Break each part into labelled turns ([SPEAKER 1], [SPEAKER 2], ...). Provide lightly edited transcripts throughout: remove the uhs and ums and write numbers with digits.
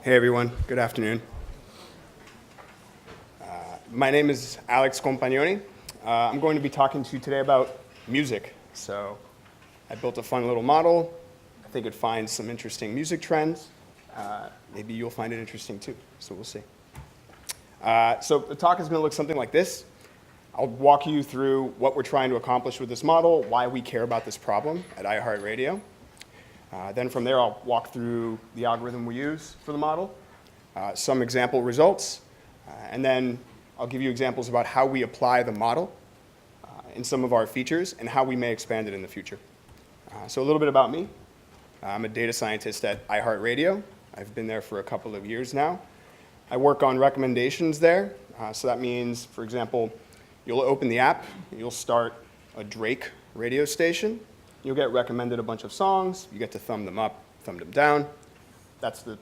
[SPEAKER 1] Hey everyone, good afternoon. My name is Alex Companioni. I'm going to be talking to you today about music. So I built a fun little model. I think it finds some interesting music trends. Maybe you'll find it interesting too, so we'll see. So the talk is going to look something like this. I'll walk you through what we're trying to accomplish with this model, why we care about this problem at iHeartRadio. Then from there, I'll walk through the algorithm we use for the model, some example results, and then I'll give you examples about how we apply the model in some of our features and how we may expand it in the future. So a little bit about me. I'm a data scientist at iHeartRadio. I've been there for a couple of years now. I work on recommendations there. So that means, for example, you'll open the app, you'll start a Drake radio station. You'll get recommended a bunch of songs. You get to thumb them up, thumb them down. That's the,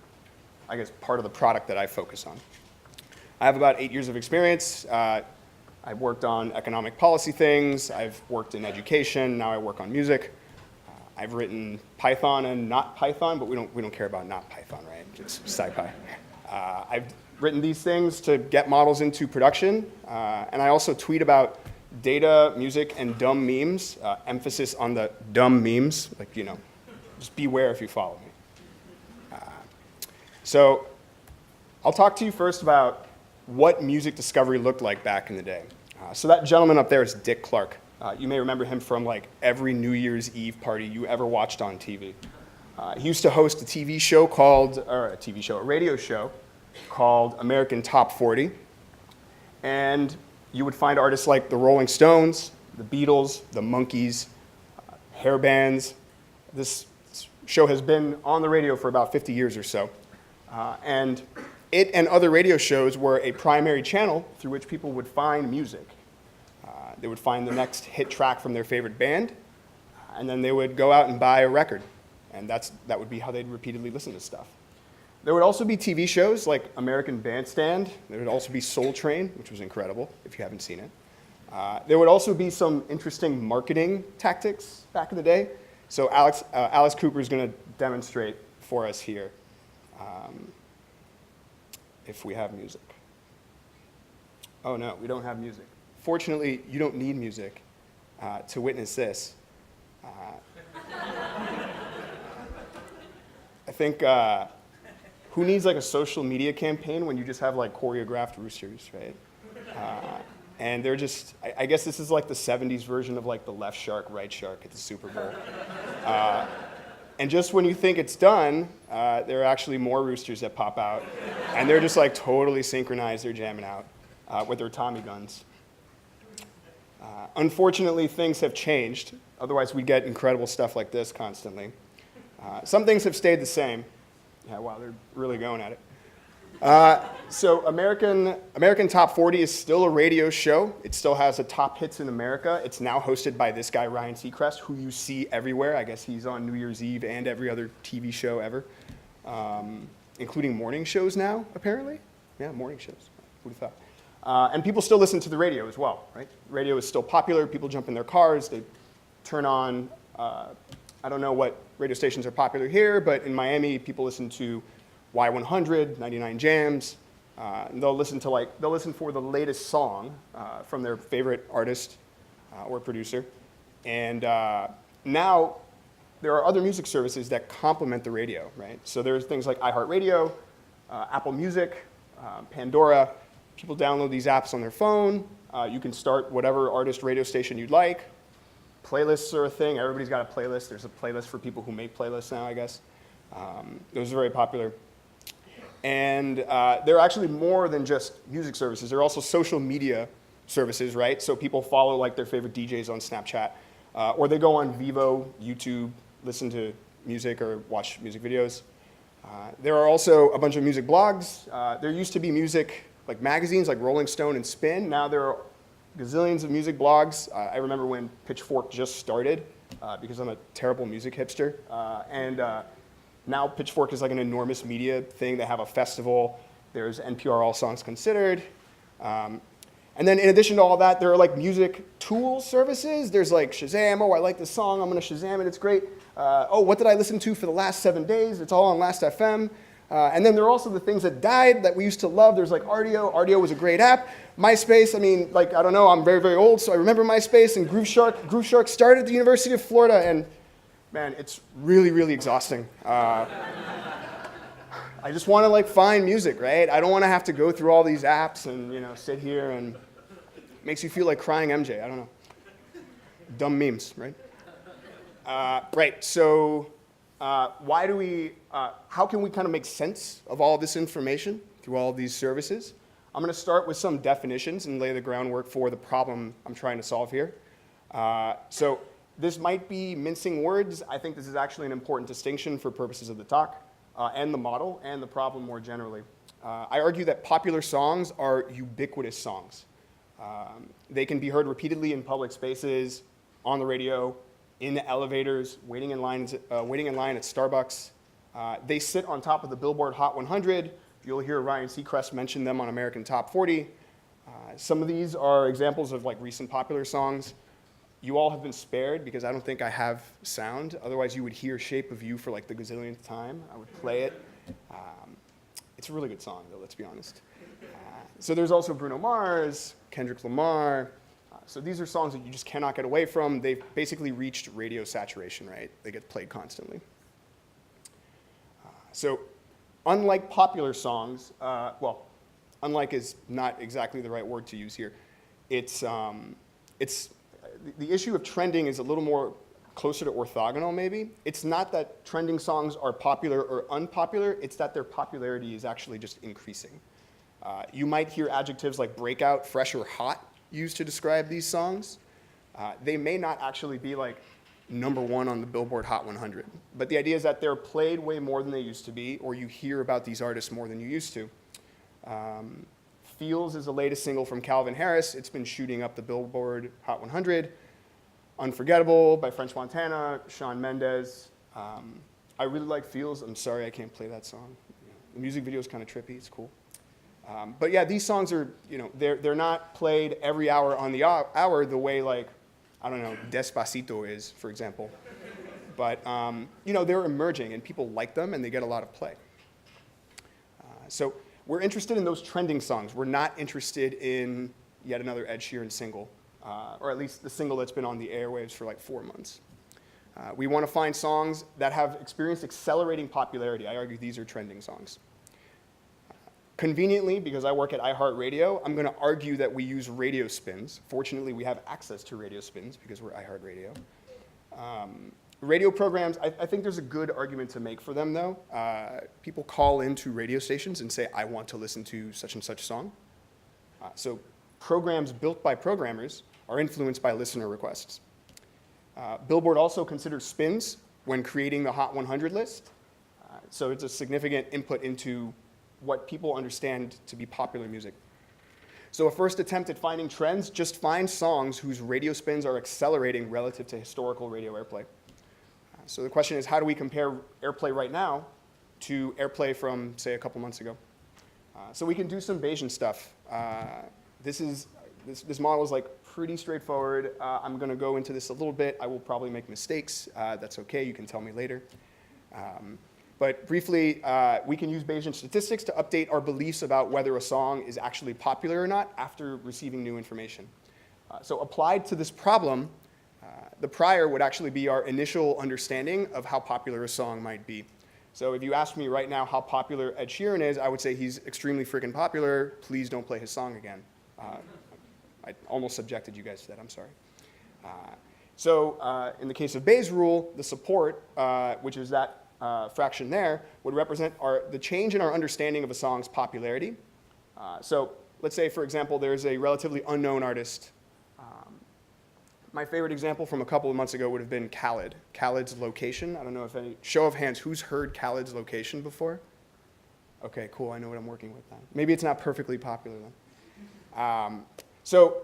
[SPEAKER 1] I guess, part of the product that I focus on. I have about 8 years of experience. I've worked on economic policy things. I've worked in education. Now I work on music. I've written Python and not Python, but we don't care about not Python, right? It's SciPy. I've written these things to get models into production, and I also tweet about data, music, and dumb memes, emphasis on the dumb memes, like, you know, just beware if you follow me. So I'll talk to you first about what music discovery looked like back in the day. So that gentleman up there is Dick Clark. You may remember him from like every New Year's Eve party you ever watched on TV. He used to host a TV show called, or a radio show called American Top 40. And you would find artists like the Rolling Stones, the Beatles, the Monkees, hair bands. This show has been on the radio for about 50 years or so. And it and other radio shows were a primary channel through which people would find music. They would find the next hit track from their favorite band, and then they would go out and buy a record. And that would be how they'd repeatedly listen to stuff. There would also be TV shows like American Bandstand. There would also be Soul Train, which was incredible, if you haven't seen it. There would also be some interesting marketing tactics back in the day. So Alice Cooper is going to demonstrate for us here if we have music. Oh no, we don't have music. Fortunately, you don't need music to witness this. I think who needs like a social media campaign when you just have like choreographed roosters, right? And they're just, I guess this is like the 70s version of like the left shark, right shark at the Super Bowl. And just when you think it's done, there are actually more roosters that pop out. And they're just like totally synchronized, they're jamming out with their Tommy guns. Unfortunately, things have changed. Otherwise, we'd get incredible stuff like this constantly. Some things have stayed the same. Yeah, wow, they're really going at it. So American Top 40 is still a radio show. It still has a top hits in America. It's now hosted by this guy, Ryan Seacrest, who you see everywhere. I guess he's on New Year's Eve and every other TV show ever, including morning shows now, apparently. Yeah, morning shows. Who'd have thought? And people still listen to the radio as well, right? Radio is still popular. People jump in their cars. They turn on, I don't know what radio stations are popular here, but in Miami, people listen to Y100, 99 Jams. And they'll listen for the latest song from their favorite artist or producer. And now there are other music services that complement the radio, right? So there's things like iHeartRadio, Apple Music, Pandora. People download these apps on their phone. You can start whatever artist radio station you'd like. Playlists are a thing. Everybody's got a playlist. There's a playlist for people who make playlists now, I guess. Those are very popular. And they're actually more than just music services. They're also social media services, right? So people follow like their favorite DJs on Snapchat. Or they go on Vivo, YouTube, listen to music or watch music videos. There are also a bunch of music blogs. There used to be music like magazines like Rolling Stone and Spin. Now there are gazillions of music blogs. I remember when Pitchfork just started because I'm a terrible music hipster. Now Pitchfork is like an enormous media thing. They have a festival. There's NPR All Songs Considered. And then in addition to all that, there are like music tool services. There's like Shazam. Oh, I like this song. I'm going to Shazam it. It's great. Oh, what did I listen to for the last 7 days? It's all on Last.fm. And then there are also the things that died that we used to love. There's like Rdio. Rdio was a great app. MySpace, I mean, like, I don't know, I'm very, very old, so I remember MySpace and Groove Shark. Groove Shark started at the University of Florida, and man, it's really, really exhausting. I just want to like find music, right? I don't want to have to go through all these apps and, sit here and it makes you feel like crying MJ. I don't know. Dumb memes, right? Right, so how can we kind of make sense of all this information through all of these services? I'm going to start with some definitions and lay the groundwork for the problem I'm trying to solve here. So this might be mincing words. I think this is actually an important distinction for purposes of the talk and the model and the problem more generally. I argue that popular songs are ubiquitous songs. They can be heard repeatedly in public spaces, on the radio, in the elevators, waiting in line at Starbucks. They sit on top of the Billboard Hot 100. You'll hear Ryan Seacrest mention them on American Top 40. Some of these are examples of like recent popular songs. You all have been spared because I don't think I have sound. Otherwise, you would hear Shape of You for like the gazillionth time. I would play it. It's a really good song, though, let's be honest. So there's also Bruno Mars, Kendrick Lamar. So these are songs that you just cannot get away from. They've basically reached radio saturation, right? They get played constantly. So unlike popular songs, unlike is not exactly the right word to use here. The issue of trending is a little more closer to orthogonal, maybe. It's not that trending songs are popular or unpopular. It's that their popularity is actually just increasing. You might hear adjectives like breakout, fresh, or hot used to describe these songs. They may not actually be like #1 on the Billboard Hot 100. But the idea is that they're played way more than they used to be, or you hear about these artists more than you used to. Feels is the latest single from Calvin Harris. It's been shooting up the Billboard Hot 100. Unforgettable by French Montana, Shawn Mendes. I really like Feels. I'm sorry I can't play that song. The music video is kind of trippy. It's cool. But yeah, these songs are, they're not played every hour on the hour the way like, I don't know, Despacito is, for example. But, they're emerging and people like them and they get a lot of play. So we're interested in those trending songs. We're not interested in yet another Ed Sheeran single, or at least the single that's been on the airwaves for like 4 months. We want to find songs that have experienced accelerating popularity. I argue these are trending songs. Conveniently, because I work at iHeartRadio, I'm going to argue that we use radio spins. Fortunately, we have access to radio spins because we're iHeartRadio. Radio programs, I think there's a good argument to make for them, though. People call into radio stations and say, I want to listen to such and such song. So programs built by programmers are influenced by listener requests. Billboard also considers spins when creating the Hot 100 list. So it's a significant input into what people understand to be popular music. So a first attempt at finding trends just finds songs whose radio spins are accelerating relative to historical radio airplay. So the question is, how do we compare airplay right now to airplay from, say, a couple months ago? So we can do some Bayesian stuff. This model is like pretty straightforward. I'm going to go into this a little bit. I will probably make mistakes. That's OK. You can tell me later. But briefly, we can use Bayesian statistics to update our beliefs about whether a song is actually popular or not after receiving new information. So applied to this problem, the prior would actually be our initial understanding of how popular a song might be. So if you asked me right now how popular Ed Sheeran is, I would say he's extremely freaking popular. Please don't play his song again. I almost subjected you guys to that. I'm sorry. So in the case of Bayes' rule, the support, which is that fraction there, would represent the change in our understanding of a song's popularity. So let's say, for example, there's a relatively unknown artist. My favorite example from a couple of months ago would have been Khaled. Khaled's Location. I don't know if any, show of hands, who's heard Khaled's Location before? Okay, cool, I know what I'm working with then. Maybe it's not perfectly popular then. So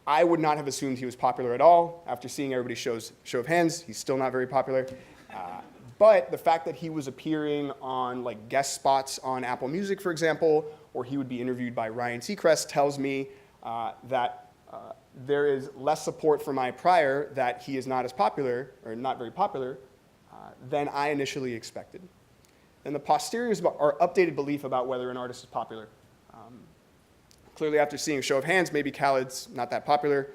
[SPEAKER 1] I would not have assumed he was popular at all. After seeing everybody's show of hands, he's still not very popular. But the fact that he was appearing on like guest spots on Apple Music, for example, or he would be interviewed by Ryan Seacrest tells me that there is less support for my prior that he is not as popular, or not very popular, than I initially expected. And the posteriors are updated belief about whether an artist is popular. Clearly, after seeing a show of hands, maybe Khaled's not that popular.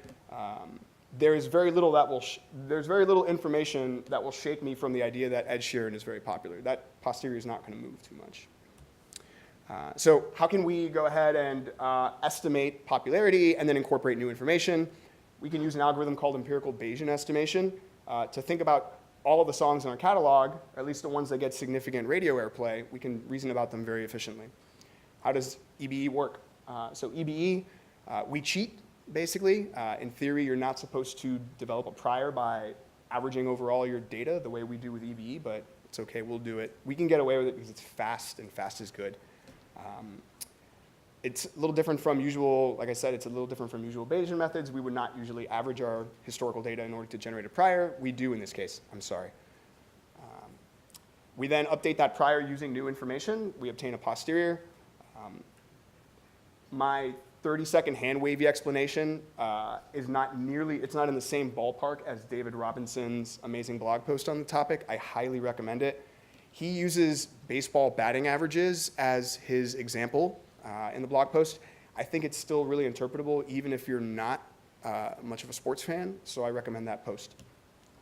[SPEAKER 1] There's very little information that will shake me from the idea that Ed Sheeran is very popular. That posterior is not going to move too much. So how can we go ahead and estimate popularity and then incorporate new information? We can use an algorithm called empirical Bayesian estimation to think about all of the songs in our catalog, or at least the ones that get significant radio airplay. We can reason about them very efficiently. How does EBE work? So EBE, we cheat, basically. In theory, you're not supposed to develop a prior by averaging over all your data the way we do with EBE, but it's okay, we'll do it. We can get away with it because it's fast, and fast is good. It's a little different from usual, like I said, it's a little different from usual Bayesian methods. We would not usually average our historical data in order to generate a prior. We do in this case, I'm sorry. We then update that prior using new information. We obtain a posterior. My 30-second hand-wavy explanation is not nearly, it's not in the same ballpark as David Robinson's amazing blog post on the topic. I highly recommend it. He uses baseball batting averages as his example in the blog post. I think it's still really interpretable even if you're not much of a sports fan, so I recommend that post.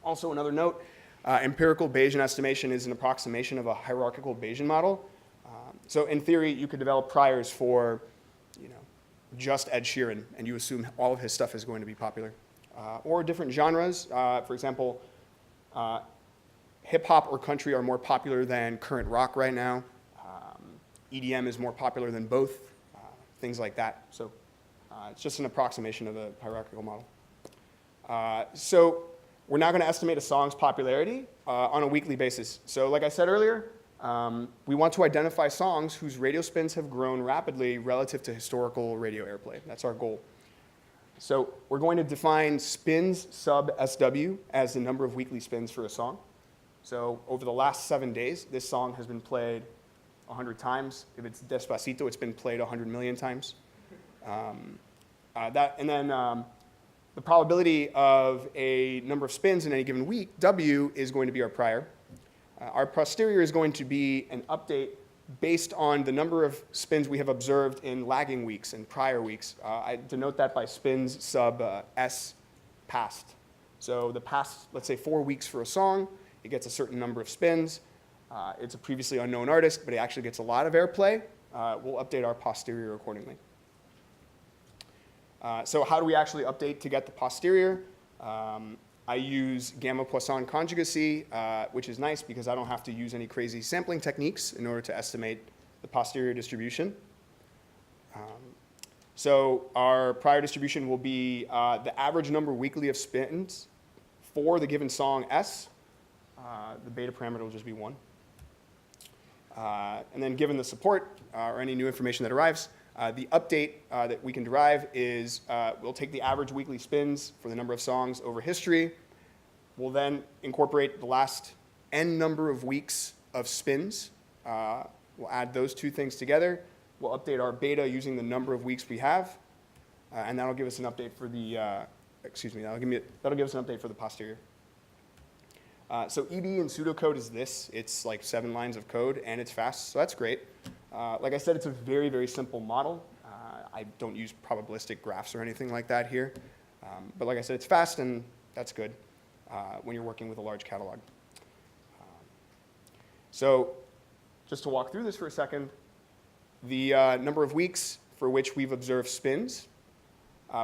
[SPEAKER 1] Also, another note, empirical Bayesian estimation is an approximation of a hierarchical Bayesian model. So in theory, you could develop priors for just Ed Sheeran, and you assume all of his stuff is going to be popular. Or different genres. For example, hip-hop or country are more popular than current rock right now. EDM is more popular than both, things like that. So it's just an approximation of a hierarchical model. So we're now going to estimate a song's popularity on a weekly basis. So like I said earlier, we want to identify songs whose radio spins have grown rapidly relative to historical radio airplay. That's our goal. So we're going to define spins sub SW as the number of weekly spins for a song. So over the last 7 days, this song has been played 100 times. If it's Despacito, it's been played 100 million times. The probability of a number of spins in any given week, W, is going to be our prior. Our posterior is going to be an update based on the number of spins we have observed in lagging weeks and prior weeks. I denote that by spins sub S past. So the past, let's say 4 weeks for a song, it gets a certain number of spins. It's a previously unknown artist, but it actually gets a lot of airplay. We'll update our posterior accordingly. So how do we actually update to get the posterior? I use gamma Poisson conjugacy, which is nice because I don't have to use any crazy sampling techniques in order to estimate the posterior distribution. So our prior distribution will be the average number weekly of spins for the given song S. The beta parameter will just be 1. And then given the support or any new information that arrives, the update that we can derive is we'll take the average weekly spins for the number of songs over history. We'll then incorporate the last n number of weeks of spins. We'll add those two things together. We'll update our beta using the number of weeks we have. And that'll give us an update for the, that'll give us an update for the posterior. So EBE in pseudocode is this. It's like 7 lines of code, and it's fast, so that's great. Like I said, it's a very, very simple model. I don't use probabilistic graphs or anything like that here. But like I said, it's fast, and that's good when you're working with a large catalog. So just to walk through this for a second, the number of weeks for which we've observed spins,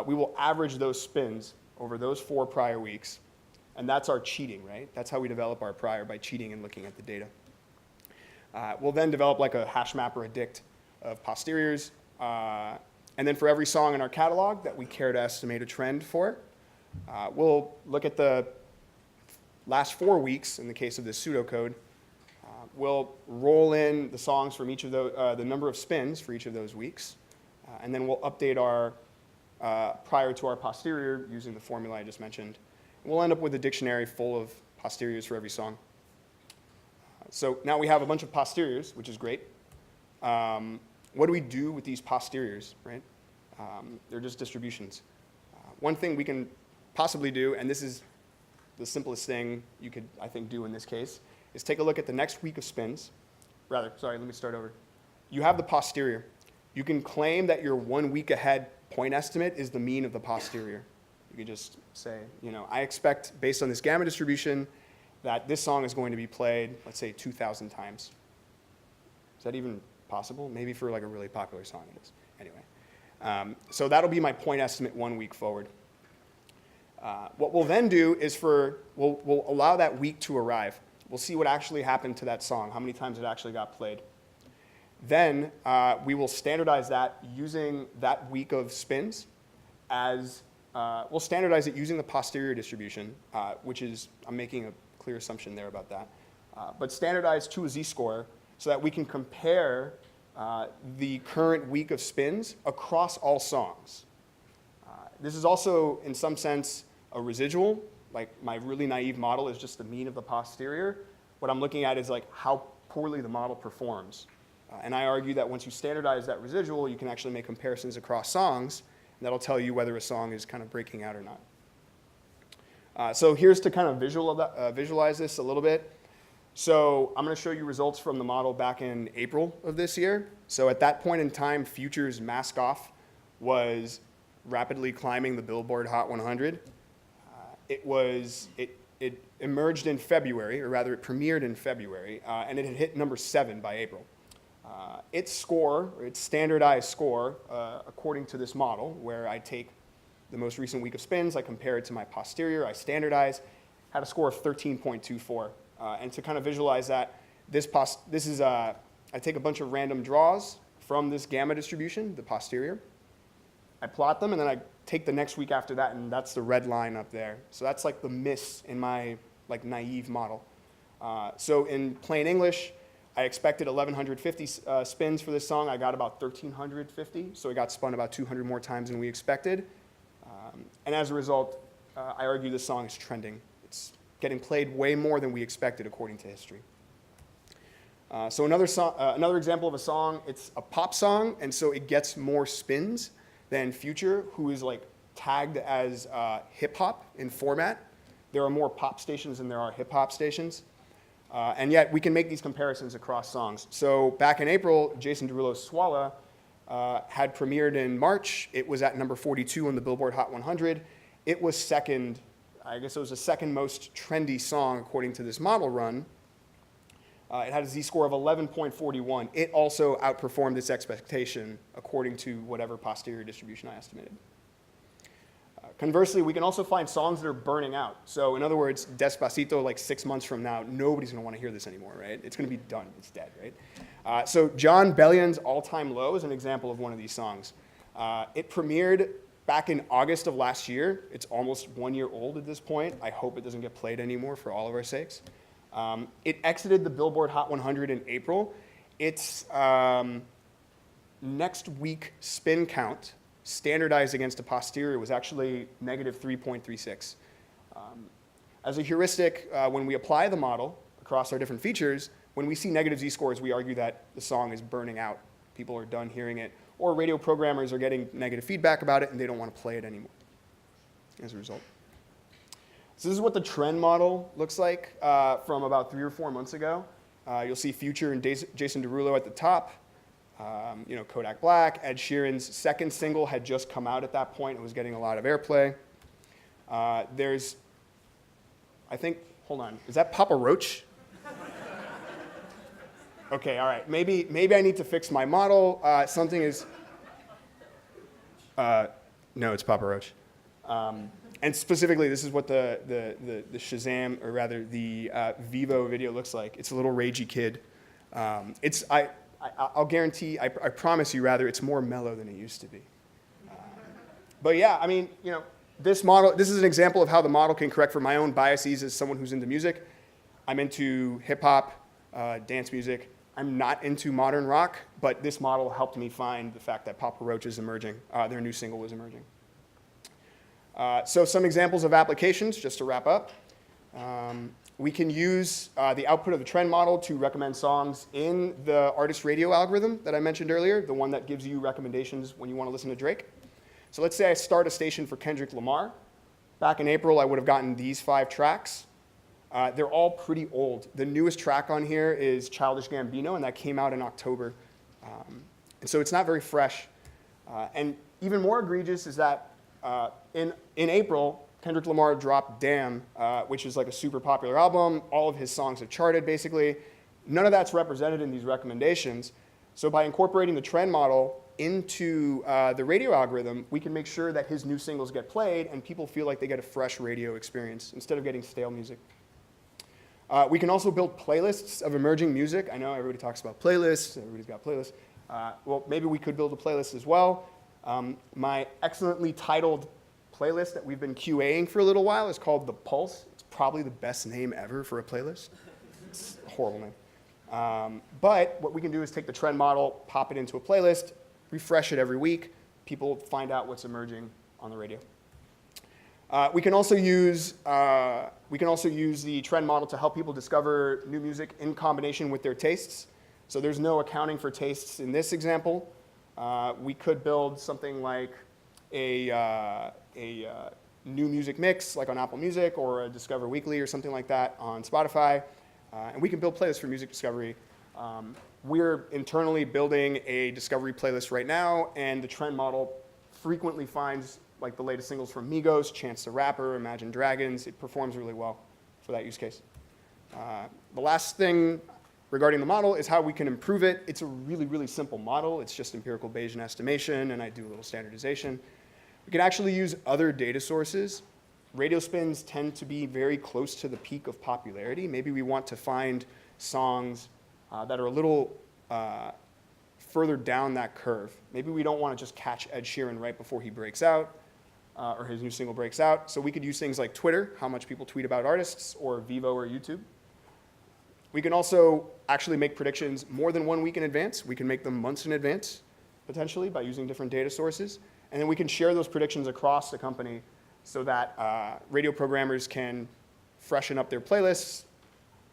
[SPEAKER 1] we will average those spins over those 4 prior weeks. And that's our cheating, right? That's how we develop our prior, by cheating and looking at the data. We'll then develop like a hash map or a dict of posteriors. And then for every song in our catalog that we care to estimate a trend for, we'll look at the last 4 weeks in the case of this pseudocode. We'll roll in the songs from each of the number of spins for each of those weeks. And then we'll update our prior to our posterior using the formula I just mentioned. We'll end up with a dictionary full of posteriors for every song. So now we have a bunch of posteriors, which is great. What do we do with these posteriors, right? They're just distributions. One thing we can possibly do, and this is the simplest thing you could, I think, do in this case, is take a look at the next week of spins, let me start over. You have the posterior. You can claim that your 1 week ahead point estimate is the mean of the posterior. You could just say, I expect, based on this gamma distribution, that this song is going to be played, let's say, 2,000 times. Is that even possible? Maybe for like a really popular song it is. Anyway, so that'll be my point estimate 1 week forward. What we'll then do is we'll allow that week to arrive. We'll see what actually happened to that song, how many times it actually got played. Then we will standardize that using that week of spins as, we'll standardize it using the posterior distribution, which is, I'm making a clear assumption there about that, but standardized to a z-score so that we can compare the current week of spins across all songs. This is also, in some sense, a residual. Like my really naive model is just the mean of the posterior. What I'm looking at is like how poorly the model performs. And I argue that once you standardize that residual, you can actually make comparisons across songs, and that'll tell you whether a song is kind of breaking out or not. So here's to kind of visualize this a little bit. So I'm going to show you results from the model back in April of this year. So at that point in time, Future's Mask Off was rapidly climbing the Billboard Hot 100. It emerged in February, or rather it premiered in February, and it had hit number 7 by April. Its score, or its standardized score, according to this model, where I take the most recent week of spins, I compare it to my posterior, I standardize, had a score of 13.24. And to kind of visualize that, I take a bunch of random draws from this gamma distribution, the posterior. I plot them, and then I take the next week after that, and that's the red line up there. So that's like the miss in my like naive model. So in plain English, I expected 1,150 spins for this song. I got about 1,350, so it got spun about 200 more times than we expected. And as a result, I argue this song is trending. It's getting played way more than we expected according to history. So another example of a song, it's a pop song, and so it gets more spins than Future, who is like tagged as hip hop in format. There are more pop stations than there are hip hop stations. And yet we can make these comparisons across songs. So back in April, Jason Derulo's Swalla had premiered in March. It was at number 42 on the Billboard Hot 100. It was second, I guess it was the second most trendy song according to this model run. It had a z-score of 11.41. It also outperformed this expectation according to whatever posterior distribution I estimated. Conversely, we can also find songs that are burning out. So in other words, Despacito, like 6 months from now, nobody's going to want to hear this anymore, right? It's going to be done. It's dead, right? So John Bellion's All-Time Low is an example of one of these songs. It premiered back in August of last year. It's almost 1 year old at this point. I hope it doesn't get played anymore for all of our sakes. It exited the Billboard Hot 100 in April. Its next week spin count, standardized against a posterior, was actually negative 3.36. As a heuristic, when we apply the model across our different features, when we see negative z-scores, we argue that the song is burning out. People are done hearing it, or radio programmers are getting negative feedback about it and they don't want to play it anymore as a result. So this is what the trend model looks like from about 3 or 4 months ago. You'll see Future and Jason Derulo at the top. Kodak Black. Ed Sheeran's second single had just come out at that point. It was getting a lot of airplay. Hold on, is that Papa Roach? Okay, all right. Maybe I need to fix my model. No, it's Papa Roach. And specifically, this is what the Shazam, or rather the Vivo video looks like. It's a little ragey kid. I'll guarantee, I promise you rather, it's more mellow than it used to be. But yeah, I mean, this is an example of how the model can correct for my own biases as someone who's into music. I'm into hip hop, dance music. I'm not into modern rock, but this model helped me find the fact that Papa Roach is emerging. Their new single was emerging. So some examples of applications, just to wrap up. We can use the output of the trend model to recommend songs in the artist radio algorithm that I mentioned earlier, the one that gives you recommendations when you want to listen to Drake. So let's say I start a station for Kendrick Lamar. Back in April, I would have gotten these 5 tracks. They're all pretty old. The newest track on here is Childish Gambino, and that came out in October. And so it's not very fresh. And even more egregious is that in April, Kendrick Lamar dropped Damn, which is like a super popular album. All of his songs have charted, basically. None of that's represented in these recommendations. So by incorporating the trend model into the radio algorithm, we can make sure that his new singles get played and people feel like they get a fresh radio experience instead of getting stale music. We can also build playlists of emerging music. I know everybody talks about playlists. Everybody's got playlists. Well, maybe we could build a playlist as well. My excellently titled playlist that we've been QAing for a little while is called The Pulse. It's probably the best name ever for a playlist. It's a horrible name. But what we can do is take the trend model, pop it into a playlist, refresh it every week. People find out what's emerging on the radio. We can also use the trend model to help people discover new music in combination with their tastes. So there's no accounting for tastes in this example. We could build something like a new music mix, like on Apple Music, or a Discover Weekly or something like that on Spotify. And we can build playlists for music discovery. We're internally building a discovery playlist right now, and the trend model frequently finds like the latest singles from Migos, Chance the Rapper, Imagine Dragons. It performs really well for that use case. The last thing regarding the model is how we can improve it. It's a really, really simple model. It's just empirical Bayesian estimation, and I do a little standardization. We can actually use other data sources. Radio spins tend to be very close to the peak of popularity. Maybe we want to find songs that are a little further down that curve. Maybe we don't want to just catch Ed Sheeran right before he breaks out or his new single breaks out. So we could use things like Twitter, how much people tweet about artists, or Vivo or YouTube. We can also actually make predictions more than 1 week in advance. We can make them months in advance, potentially, by using different data sources. And then we can share those predictions across the company so that radio programmers can freshen up their playlists,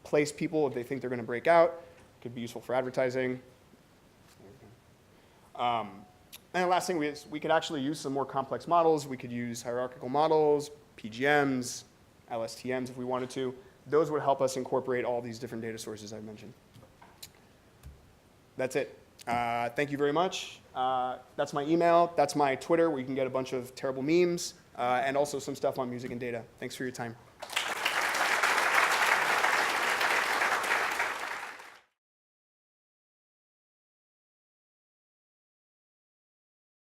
[SPEAKER 1] place people if they think they're going to break out. It could be useful for advertising. And the last thing is we could actually use some more complex models. We could use hierarchical models, PGMs, LSTMs if we wanted to. Those would help us incorporate all these different data sources I mentioned. That's it. Thank you very much. That's my email. That's my Twitter, where you can get a bunch of terrible memes, and also some stuff on music and data. Thanks for your time.